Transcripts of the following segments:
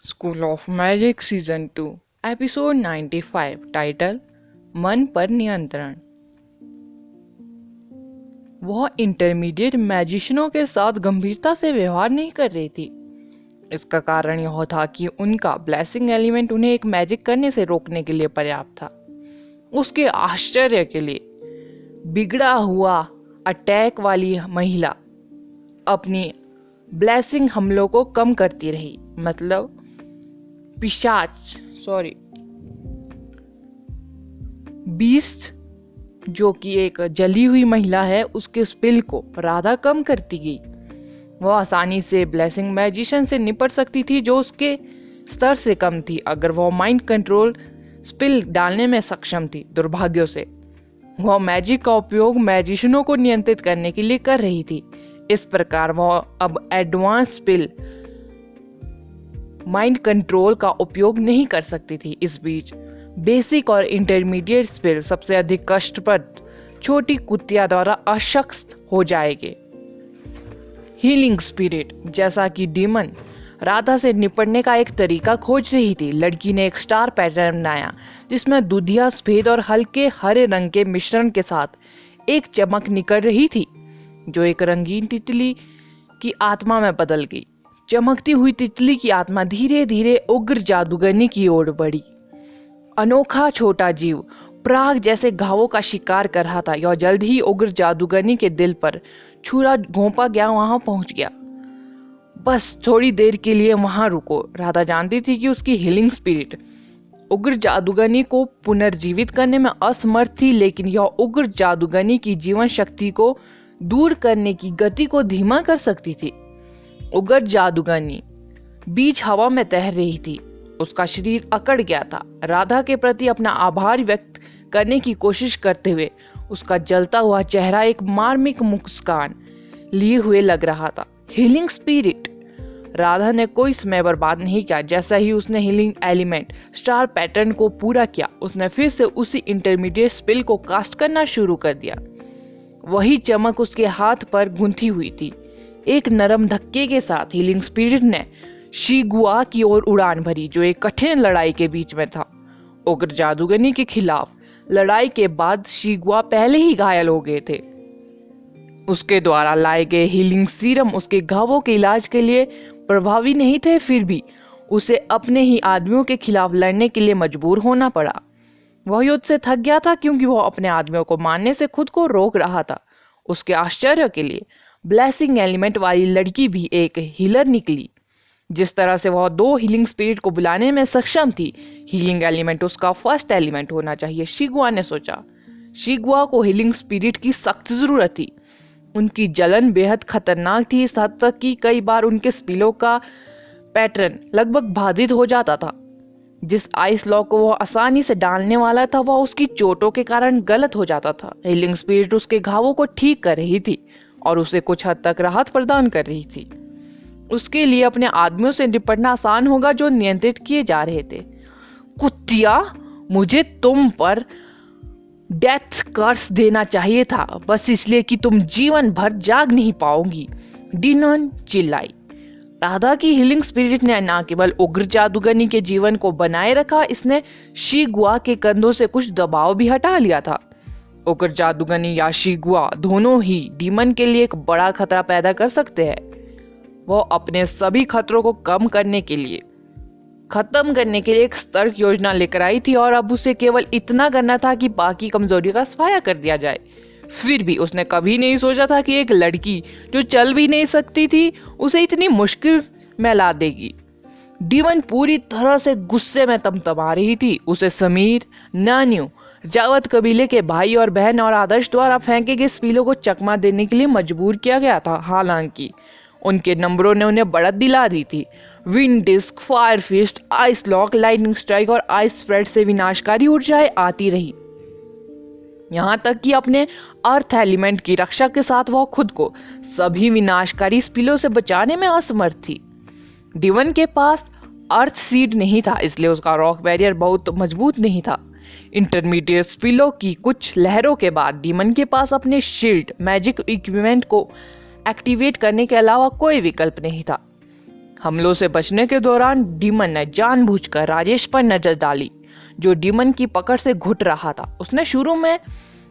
School of magic season 2 episode 95 title मन पर नियंत्रण। वह इंटरमीडिएट मैजिशियनों के साथ गंभीरता से व्यवहार नहीं कर रही थी। इसका कारण यह था कि उनका ब्लेसिंग एलिमेंट उन्हें एक मैजिक करने से रोकने के लिए पर्याप्त था। उसके आश्चर्य के लिए बिगड़ा हुआ अटैक वाली महिला अपनी ब्लेसिंग हमलों को कम करती रही। मतलब बीस्ट जो कि एक जली हुई महिला है, उसके स्पिल को राधा कम करती गई। वह आसानी से ब्लेसिंग मैजिशियन से निपट सकती थी जो उसके स्तर से कम थी, अगर वह माइंड कंट्रोल स्पिल डालने में सक्षम थी। दुर्भाग्य से वह मैजिक का उपयोग मैजिशियनों को नियंत्रित करने के लिए कर रही थी। इस प्रकार वह अब एडवांस स्पिल माइंड कंट्रोल का उपयोग नहीं कर सकती थी। इस बीच बेसिक और इंटरमीडिएट स्पिल सबसे अधिक कष्टप्रद छोटी कुतिया द्वारा अशक्त हो जाएंगे। हीलिंग स्पिरिट, जैसा कि डीमन राधा से निपटने का एक तरीका खोज रही थी, लड़की ने एक स्टार पैटर्न बनाया जिसमें दूधिया सफेद और हल्के हरे रंग के मिश्रण के साथ एक चमक निकल रही थी जो एक रंगीन तितली की आत्मा में बदल गई। चमकती हुई तितली की आत्मा धीरे धीरे उग्र जादूगरनी की ओर बढ़ी। अनोखा छोटा जीव प्राग जैसे घावों का शिकार कर रहा था। यह जल्द ही उग्र जादूगरनी के दिल पर छुरा घोंपा गया वहां पहुंच गया। बस थोड़ी देर के लिए वहां रुको। राधा जानती थी कि उसकी हीलिंग स्पिरिट उग्र जादूगरनी को पुनर्जीवित करने में असमर्थ थी, लेकिन यह उग्र जादूगरनी की जीवन शक्ति को दूर करने की गति को धीमा कर सकती थी। उग्र जादूगरनी बीच हवा में तैर रही थी। उसका शरीर अकड़ गया था। राधा के प्रति अपना आभार व्यक्त करने की कोशिश करते हुए उसका जलता हुआ चेहरा एक मार्मिक मुस्कान लिए हुए लग रहा था। Healing spirit. राधा ने कोई समय बर्बाद नहीं किया। जैसा ही उसने हीलिंग एलिमेंट स्टार पैटर्न को पूरा किया, उसने फिर से उसी इंटरमीडिएट स्पिल को कास्ट करना शुरू कर दिया। वही चमक उसके हाथ पर गुंथी हुई थी। एक नरम धक्के के साथ हीलिंग स्पिरिट ने शिगुआ की ओर उड़ान भरी, जो एक कठिन लड़ाई के बीच में था। उग्र जादूगरनी के खिलाफ लड़ाई के बाद शिगुआ पहले ही घायल हो गए थे। उसके द्वारा लाए गए हीलिंग सीरम उसके घावों के इलाज के लिए प्रभावी नहीं थे, फिर भी उसे अपने ही आदमियों के खिलाफ लड़ने के लिए मजबूर होना पड़ा। वह युद्ध से थक गया था क्योंकि वह अपने आदमियों को मारने से खुद को रोक रहा था। उसके आश्चर्य के लिए ब्लेसिंग एलिमेंट वाली लड़की भी एक हीलर निकली। जिस तरह से वह दो हीलिंग स्पिरिट को बुलाने में सक्षम थी, हीलिंग एलिमेंट उसका फर्स्ट एलिमेंट होना चाहिए। शिगुआ ने सोचा। शिगुआ को हीलिंग स्पिरिट की सख्त जरूरत थी। उनकी जलन बेहद खतरनाक थी, इस हद तक कि कई बार उनके स्पिलों का पैटर्न लगभग बाधित हो जाता था। जिस आइस लॉ को वह आसानी से डालने वाला था, वह उसकी चोटों के कारण गलत हो जाता था। हीलिंग स्पिरिट उसके घावों को ठीक कर रही थी और उसे कुछ हद तक राहत प्रदान कर रही थी। उसके लिए अपने आदमियों से निपटना आसान होगा जो नियंत्रित किए जा रहे थे। कुत्तिया, मुझे तुम पर डेथ कर्स देना चाहिए था, बस इसलिए कि तुम जीवन भर जाग नहीं पाओगी, डीमन चिल्लाई। राधा की हीलिंग स्पिरिट ने न केवल उग्र जादूगरनी के जीवन को बनाए रखा, इसने शिगुआ के कंधों से कुछ दबाव भी हटा लिया था। उग्र जादूगरनी या शिगुआ दोनों ही डीमन के लिए एक बड़ा खतरा पैदा कर सकते हैं। वो अपने सभी खतरों को खत्म करने के लिए एक सतर्क योजना लेकर आई थी और अब उसे केवल इतना करना था कि बाकी कमजोरियों का सफाया कर दिया जाए। फिर भी उसने कभी नहीं सोचा था कि एक लड़की जो चल भी नहीं सकती थी उसे इतनी मुश्किल में ला देगी। डीमन पूरी तरह से गुस्से में तमतमा रही थी। उसे समीर, नान्यू, जावत कबीले के भाई और बहन और आदर्श द्वारा फेंके गए स्पीलों को चकमा देने के लिए मजबूर किया गया था। हालांकि उनके नंबरों ने उन्हें बढ़त दिला दी थी। Wind disc, fire fist, ice lock, lightning strike और आइस स्प्रेड से विनाशकारी ऊर्जाएं आती रही। यहाँ तक कि अपने अर्थ एलिमेंट की रक्षा के साथ वह खुद को सभी विनाशकारी स्पिलों से बचाने में असमर्थ थी। डीमन के पास अर्थ सीड नहीं था, इसलिए उसका रॉक बैरियर बहुत मजबूत नहीं था। इंटरमीडिएट स्पिलों की कुछ लहरों के बाद डीमन के पास अपने शील्ड मैजिक इक्विपमेंट को एक्टिवेट करने के अलावा कोई विकल्प नहीं था। हमलों से बचने के दौरान डीमन ने जानबूझकर राजेश पर नजर डाली, जो डीमन की पकड़ से घुट रहा था। उसने शुरू में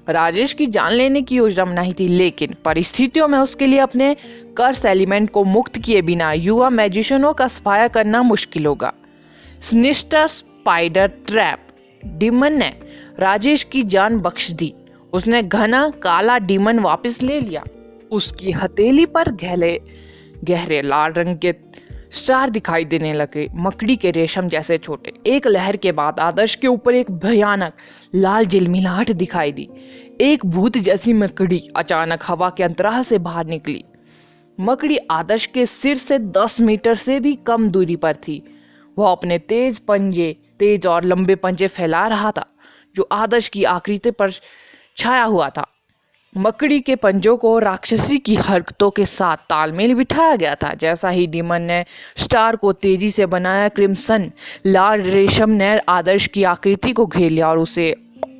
राजेश की जान लेने की योजना बनाई थी, लेकिन परिस्थितियों में उसके लिए अपने कर्स एलिमेंट को मुक्त किए बिना युवा मैजिशियनों का सफाया करना मुश्किल होगा। Sinister spider trap. डीमन ने राजेश की जान बख्श दी। उसने घना काला डीमन वापस ले लिया। उसकी हथेली पर गहरे लाल रंग के स्टार दिखाई देने लगे, मकड़ी के रेशम जैसे छोटे। एक लहर के बाद आदर्श के ऊपर एक भयानक लाल झिलमिलाहट दिखाई दी। एक भूत जैसी मकड़ी अचानक हवा के अंतराल से बाहर निकली। मकड़ी आदर्श के सिर से 10 मीटर से भी कम दूरी पर थी। वह अपने तेज और लंबे पंजे फैला रहा था, जो आदर्श की आकृति पर छाया हुआ था। मकड़ी के पंजों को राक्षसी की हरकतों के साथ तालमेल बिठाया गया था। जैसा ही डीमन ने स्टार को तेजी से बनाया, क्रिम्सन लाल रेशम ने आदर्श की आकृति को घेर लिया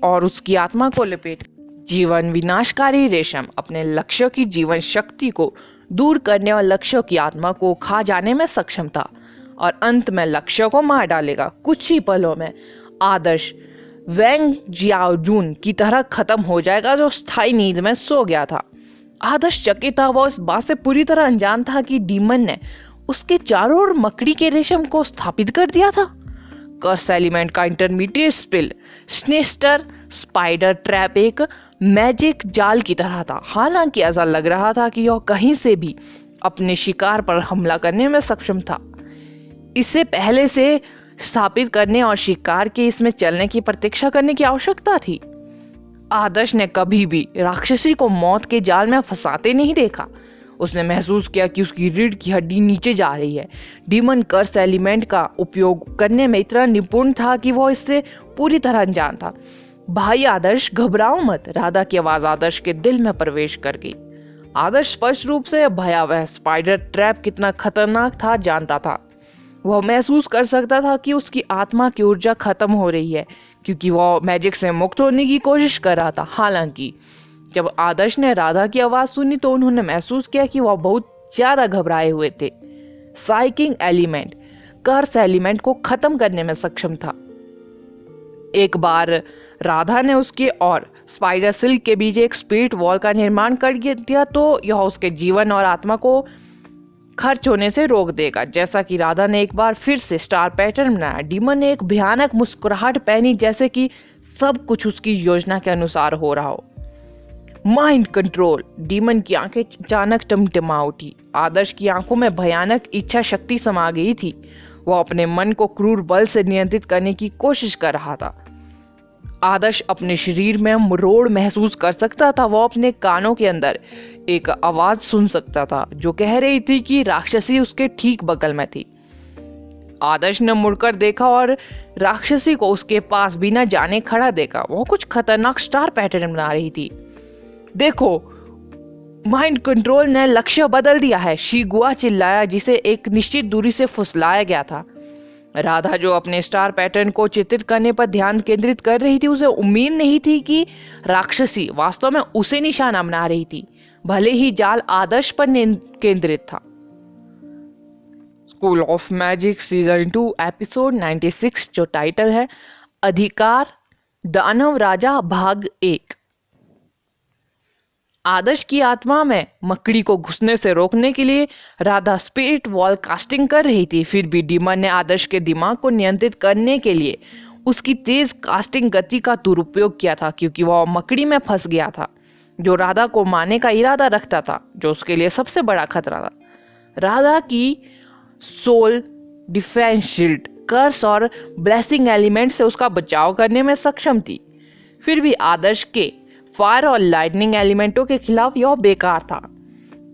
और उसकी आत्मा को लपेट। जीवन विनाशकारी रेशम अपने लक्ष्यों की जीवन शक्ति को दूर करने और लक्ष्यों की आत्मा को खा जाने में सक्षम था और अंत में लक्ष्यों को मार डालेगा। कुछ ही पलों में आदर्श वैंग जियाओजुन की तरह खत्म हो जाएगा, जो स्थायी नींद में सो गया था। आदर्श चकित था। वो इस बात से पूरी तरह अनजान था कि डीमन ने उसके चारों ओर मकड़ी के रेशम को स्थापित कर दिया था। कर्स एलिमेंट का intermediate spell sinister spider trap एक मैजिक जाल की तरह था। हालांकि ऐसा लग रहा था कि यह कहीं से भी अपने शिकार पर हमला करने में सक्षम था। इसे पहले से स्थापित करने और शिकार के इसमें चलने की प्रतीक्षा करने की आवश्यकता थी। आदर्श ने कभी भी राक्षसी को मौत के जाल में फंसाते नहीं देखा। उसने महसूस किया कि उसकी रीढ़ की हड्डी नीचे जा रही है। डीमन कर्स एलिमेंट का उपयोग करने में इतना निपुण था कि वह इससे पूरी तरह अनजान था। भाई आदर्श, घबराओ मत। राधा की आवाज आदर्श के दिल में प्रवेश कर गई। आदर्श स्पष्ट रूप से भयावह स्पाइडर ट्रैप कितना खतरनाक था जानता था। वह महसूस कर सकता था कि उसकी आत्मा की ऊर्जा खत्म हो रही है, क्योंकि वह मैजिक से मुक्त होने की कोशिश कर रहा था। हालांकि जब आदर्श ने राधा की आवाज सुनी तो उन्होंने महसूस किया कि वह बहुत ज्यादा घबराए हुए थे। साइकिंग एलिमेंट कर्स एलिमेंट को खत्म करने में सक्षम था। एक बार राधा ने उसके और स्पाइडर सिल्क के बीच एक स्पिरिट वॉल का निर्माण कर दिया तो यह उसके जीवन और आत्मा को खर्च होने से रोक देगा। जैसा कि राधा ने एक बार फिर से स्टार पैटर्न बनाया, डीमन ने एक भयानक मुस्कुराहट पहनी, जैसे कि सब कुछ उसकी योजना के अनुसार हो रहा हो। Mind control. डीमन की आंखें अचानक टिमटिमा उठी। आदर्श की आंखों में भयानक इच्छा शक्ति समा गई थी। वह अपने मन को क्रूर बल से नियंत्रित करने की कोशिश कर रहा था। आदर्श अपने शरीर में मरोड़ महसूस कर सकता था। वह अपने कानों के अंदर एक आवाज सुन सकता था जो कह रही थी कि राक्षसी उसके ठीक बगल में थी। आदर्श ने मुड़कर देखा और राक्षसी को उसके पास बिना जाने खड़ा देखा। वह कुछ खतरनाक स्टार पैटर्न बना रही थी। देखो, माइंड कंट्रोल ने लक्ष्य बदल दिया है, शिगुआ चिल्लाया, जिसे एक निश्चित दूरी से फुसलाया गया था। राधा जो अपने स्टार पैटर्न को चित्रित करने पर ध्यान केंद्रित कर रही थी, उसे उम्मीद नहीं थी कि राक्षसी वास्तव में उसे निशाना बना रही थी, भले ही जाल आदर्श पर केंद्रित था। School of magic season 2 episode 96 जो टाइटल है अधिकार दानव राजा भाग 1। आदर्श की आत्मा में मकड़ी को घुसने से रोकने के लिए राधा स्पिरिट वॉल कास्टिंग कर रही थी। फिर भी डीमन ने आदर्श के दिमाग को नियंत्रित करने के लिए उसकी तेज कास्टिंग गति का दुरुपयोग किया था, क्योंकि वह मकड़ी में फंस गया था जो राधा को मारने का इरादा रखता था, जो उसके लिए सबसे बड़ा खतरा था। राधा की सोल डिफेंस शील्ड कर्स और ब्लेसिंग एलिमेंट से उसका बचाव करने में सक्षम थी। फिर भी आदर्श के फायर और लाइटनिंग एलिमेंटों के खिलाफ यह बेकार था।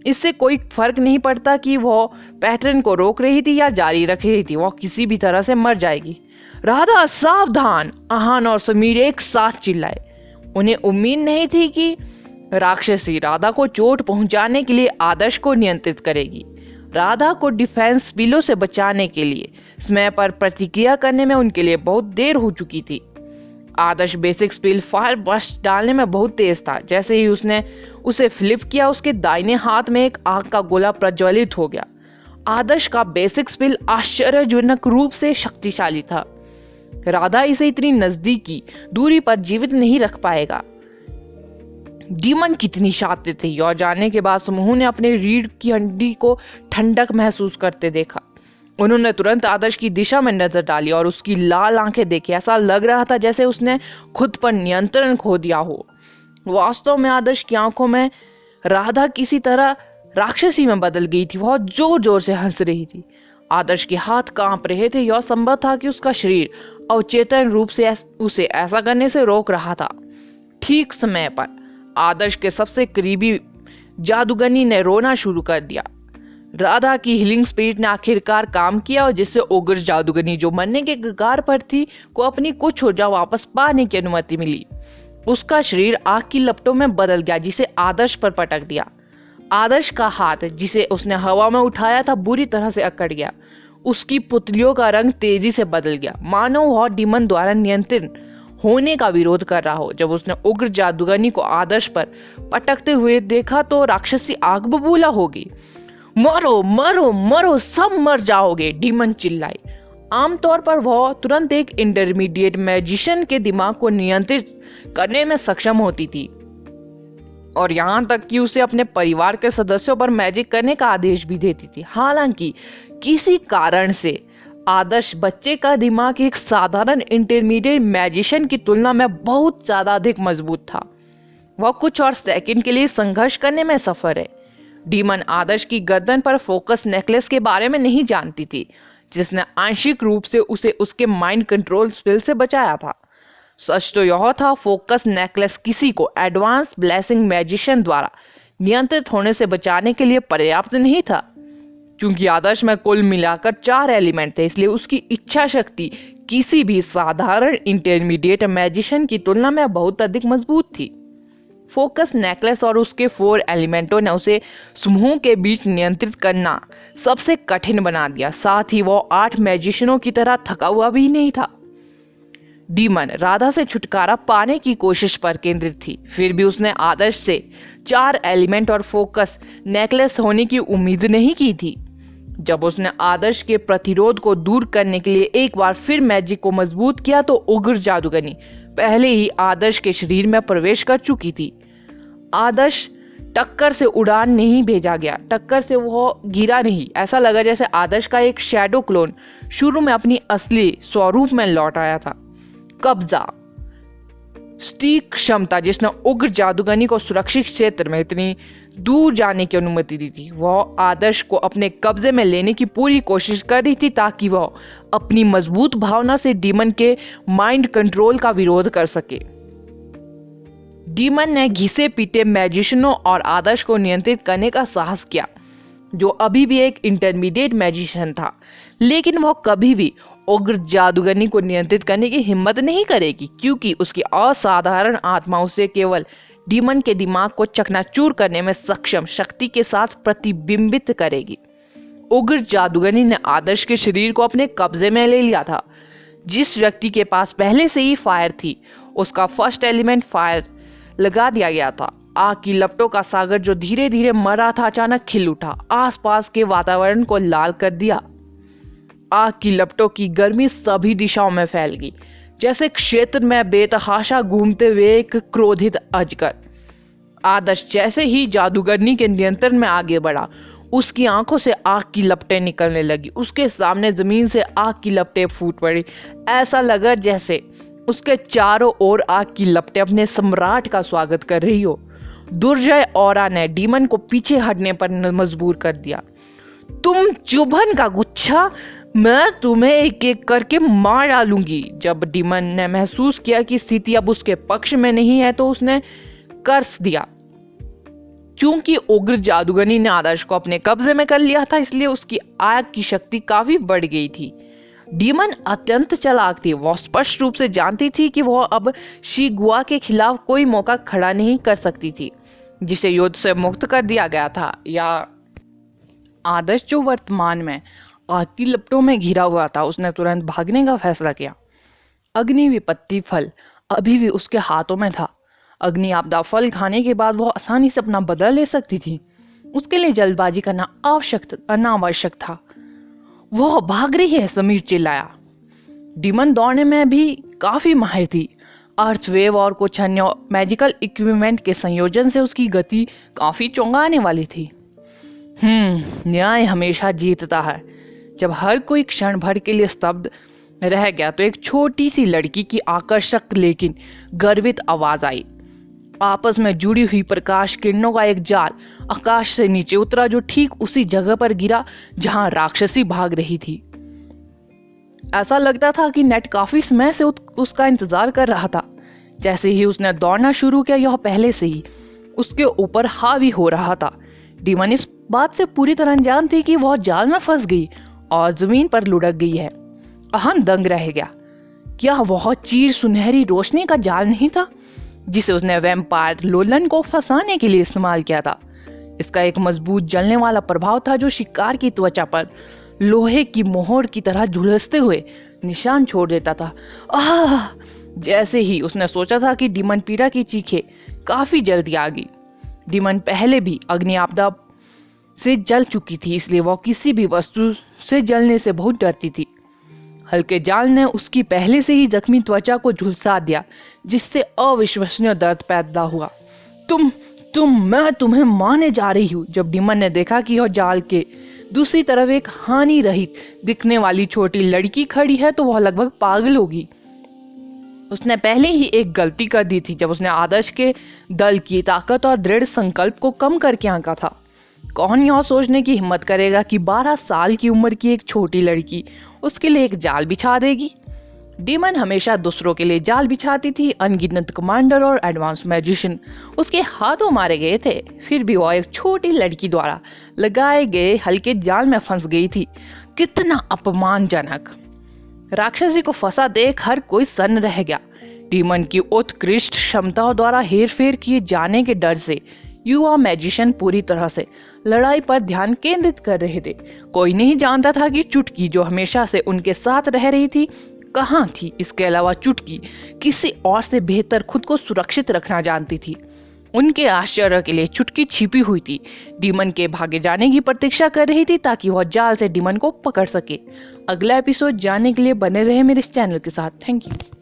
इससे कोई फर्क नहीं पड़ता कि वह पैटर्न को रोक रही थी या जारी रख रही थी, वह किसी भी तरह से मर जाएगी। राधा सावधान, आहान और समीर एक साथ चिल्लाए। उन्हें उम्मीद नहीं थी कि राक्षसी राधा को चोट पहुंचाने के लिए आदर्श को नियंत्रित करेगी। राधा को डिफेंस स्पिलों से बचाने के लिए समय पर प्रतिक्रिया करने में उनके लिए बहुत देर हो चुकी थी। आदर्श बेसिक स्पिल फायर बस्ट डालने में बहुत तेज था। जैसे ही उसने उसे फ्लिप किया, उसके दाहिने हाथ में एक आग का गोला प्रज्वलित हो गया। आदर्श का बेसिक स्पेल आश्चर्यजनक रूप से शक्तिशाली था। राधा इसे इतनी नजदीकी दूरी पर जीवित नहीं रख पाएगा। डीमन कितनी शातिर थी, यह जानने के बाद समूह ने अपने रीढ़ की हड्डी को ठंडक महसूस करते देखा। उन्होंने तुरंत आदर्श की दिशा में नजर डाली और उसकी लाल आंखें देखी। ऐसा लग रहा था जैसे उसने खुद पर नियंत्रण खो दिया हो। वास्तव में आदर्श की आंखों में राधा किसी तरह राक्षसी में बदल गई थी। वह जोर जोर से हंस रही थी। आदर्श के हाथ कांप रहे थे। यह संभव था कि उसका शरीर अवचेतन रूप से उसे ऐसा करने से रोक रहा था। ठीक समय पर आदर्श के सबसे करीबी जादूगरनी ने रोना शुरू कर दिया। राधा की हीलिंग स्पिरिट ने आखिरकार काम किया और जिससे उग्र जादूगरनी जो मरने के कगार पर थी को अपनी कुछ ऊर्जा वापस पाने की अनुमति मिली। उसका शरीर आग की लपटों में बदल गया जिसे आदर्श पर पटक दिया। आदर्श का हाथ जिसे उसने हवा में उठाया था बुरी तरह से अकड़ गया। उसकी पुतलियों का रंग तेजी से बदल गया, मानो वह डीमन द्वारा नियंत्रित होने का विरोध कर रहा हो। जब उसने उग्र जादूगरनी को आदर्श पर पटकते हुए देखा तो राक्षसी आग बबूला हो गई। मरो मरो मरो, सब मर जाओगे, डीमन चिल्लाई। आमतौर पर वह तुरंत एक इंटरमीडिएट मैजिशियन के दिमाग को नियंत्रित करने में सक्षम होती थी और यहाँ तक कि उसे अपने परिवार के सदस्यों पर मैजिक करने का आदेश भी देती थी। हालांकि किसी कारण से आदर्श बच्चे का दिमाग एक साधारण इंटरमीडिएट मैजिशियन की तुलना में बहुत ज्यादा अधिक मजबूत था। वह कुछ और सेकंड के लिए संघर्ष करने में सफल है। डीमन आदर्श की गर्दन पर फोकस नेकलेस के बारे में नहीं जानती थी, जिसने आंशिक रूप से उसे उसके माइंड कंट्रोल स्पेल से बचाया था। सच तो यह था, फोकस नेकलेस किसी को एडवांस ब्लेसिंग मैजिशियन द्वारा नियंत्रित होने से बचाने के लिए पर्याप्त नहीं था। क्योंकि आदर्श में कुल मिलाकर 4 एलिमेंट थे, इसलिए उसकी इच्छा शक्ति किसी भी साधारण इंटरमीडिएट मैजिशियन की तुलना में बहुत अधिक मजबूत थी। फोकस नेकलेस और उसके 4 एलिमेंटों ने उसे समूह के बीच नियंत्रित करना सबसे कठिन बना दिया। साथ ही वो 8 मैजिशियनों की तरह थका हुआ भी नहीं था। डीमन राधा से छुटकारा पाने की कोशिश पर केंद्रित थी, फिर भी उसने आदर्श से 4 एलिमेंट और फोकस नेकलेस होने की उम्मीद नहीं की थी। जब उसने आदर्श के प्रतिरोध को दूर करने के लिए एक बार फिर मैजिक को मजबूत किया तो उग्र जादूगरनी पहले ही आदर्श के शरीर में प्रवेश कर चुकी थी। आदर्श टक्कर से उड़ान नहीं भेजा गया, टक्कर से वो गिरा नहीं। ऐसा लगा जैसे आदर्श का एक शैडो क्लोन शुरू में अपनी असली स्वरूप में लौट आया था। कब्जा स्टीक क्षमता जिसने उग्र जादूगरनी को सुरक्षित क्षेत्र में इतनी दूर जाने की अनुमति दी थी, वह आदर्श को अपने कब्जे में लेने की पूरी कोशिश कर रही थी ताकि वह अपनी मजबूत भावना से डीमन के माइंड कंट्रोल का विरोध कर सके। डीमन ने घिसे पीटे मैजिशियनों और आदर्श को नियंत्रित करने का साहस किया, जो अभी भी एक इंटरमीडिएट मैजिशियन था, लेकिन वह कभी भी उग्र जादूगरनी को नियंत्रित करने की हिम्मत नहीं करेगी, क्योंकि उसकी असाधारण आत्मा उसे केवल डीमन के दिमाग को चकनाचूर करने में सक्षम शक्ति के साथ प्रतिबिंबित करेगी। उग्र जादूगरनी ने आदर्श के शरीर को अपने कब्जे में ले लिया था। जिस व्यक्ति के पास पहले से ही फायर थी, उसका फर्स्ट एलिमेंट फायर लगा दिया गया था। आग की लपटों का सागर जो धीरे धीरे मर रहा था अचानक खिल उठा, आसपास के वातावरण को लाल कर दिया। आग की लपटों की गर्मी सभी दिशाओं में फैल गई, जैसे क्षेत्र में बेतहाशा घूमते हुए एक क्रोधित अजगर। आदर्श जैसे ही जादूगरनी के नियंत्रण में आगे बढ़ा, उसकी आंखों से आग की लपटें निकलने लगी। उसके सामने जमीन से आग की लपटें फूट पड़ी। ऐसा लगा जैसे उसके चारों ओर आग की लपटें अपने सम्राट का स्वागत कर रही हो। दुर्जय ऑरा ने डीमन को पीछे हटने पर मजबूर कर दिया। तुम चुभन का गुच्छा, मैं तुम्हें एक एक करके मार डालूंगी। जब डीमन ने महसूस किया कि स्थिति अब उसके पक्ष में नहीं है तो उसने कर्स दिया। क्योंकि उग्र जादूगरनी ने आदर्श को अपने कब्जे में कर लिया था, इसलिए उसकी आग की शक्ति काफी बढ़ गई थी। डीमन अत्यंत चालाक थी। वह स्पष्ट रूप से जानती थी कि वह अब शिगुआ के खिलाफ कोई मौका खड़ा नहीं कर सकती थी, जिसे युद्ध से मुक्त कर दिया गया था। या आदर्श जो वर्तमान में आग की लपटों में घिरा हुआ था, उसने तुरंत भागने का फैसला किया। अग्नि विपत्ति फल अभी भी उसके हाथों में था। अग्नि आपदा फल खाने के बाद वह आसानी से अपना बदला ले सकती थी। उसके लिए जल्दबाजी करना अनावश्यक था। वह भाग रही है, समीर चिल्लाया। डीमन दौड़ने में भी काफी माहिर थी। अर्थवेव और कुछ अन्य मैजिकल इक्विपमेंट के संयोजन से उसकी गति काफी चौंकाने वाली थी। न्याय हमेशा जीतता है। जब हर कोई क्षण भर के लिए स्तब्ध रह गया तो एक छोटी सी लड़की की आकर्षक लेकिन गर्वित आवाज आई। आपस में जुड़ी हुई प्रकाश किरणों का एक जाल आकाश से नीचे उतरा, जो ठीक उसी जगह पर गिरा जहां राक्षसी भाग रही थी। ऐसा लगता था कि नेट काफी समय से उसका इंतजार कर रहा था। जैसे ही उसने दौड़ना शुरू किया, यह पहले से ही उसके ऊपर हावी हो रहा था। डीमन इस बात से पूरी तरह अनजान थी कि वह जाल में फंस गई और जमीन पर लुढ़क गई है। अहम दंग रह गया। क्या वह चीर सुनहरी रोशनी का जाल नहीं था जिसे उसने वैम्पायर लोलन को फंसाने के लिए इस्तेमाल किया था? इसका एक मजबूत जलने वाला प्रभाव था जो शिकार की त्वचा पर लोहे की मोहर की तरह झुलसते हुए निशान छोड़ देता था। आह! जैसे ही उसने सोचा था कि डीमन पीड़ा की चीखें काफी जल्दी आ गई। डीमन पहले भी अग्नि आपदा से जल चुकी थी, इसलिए वह किसी भी वस्तु से जलने से बहुत डरती थी। हल्के जाल ने उसकी पहले से ही जख्मी त्वचा को झुलसा दिया, जिससे अविश्वसनीय दर्द पैदा हुआ। मैं तुम्हें मारने जा रही हूँ। जब डीमन ने देखा कि यह जाल के दूसरी तरफ एक हानि रहित दिखने वाली छोटी लड़की खड़ी है तो वह लगभग पागल होगी। उसने पहले ही एक गलती कर दी थी जब उसने आदर्श के दल की ताकत और दृढ़ संकल्प को कम करके आंका था। कौन यह सोचने की हिम्मत करेगा कि 12 साल की उम्र की एक छोटी लड़की उसके लिए एक जाल बिछा देगी? डीमन हमेशा दूसरों के लिए जाल बिछाती थी। अनगिनत कमांडर और एडवांस मैजिशियन उसके हाथों मारे गए थे, फिर भी वह एक छोटी लड़की द्वारा लगाए गए हल्के जाल में फंस गई थी। कितना अपमानजनक! राक्षसी को फंसा देख हर कोई सन्न रह गया। डीमन की उत्कृष्ट क्षमताओं द्वारा हेरफेर किए जाने के डर से युवा मैजिशियन पूरी तरह से लड़ाई पर ध्यान केंद्रित कर रहे थे। कोई नहीं जानता था कि चुटकी, जो हमेशा से उनके साथ रह रही थी, कहाँ थी। इसके अलावा चुटकी किसी और से बेहतर खुद को सुरक्षित रखना जानती थी। उनके आश्चर्य के लिए चुटकी छिपी हुई थी, डीमन के भागे जाने की प्रतीक्षा कर रही थी ताकि वह जाल से डीमन को पकड़ सके। अगला एपिसोड जानने के लिए बने रहे मेरे इस चैनल के साथ। Thank you.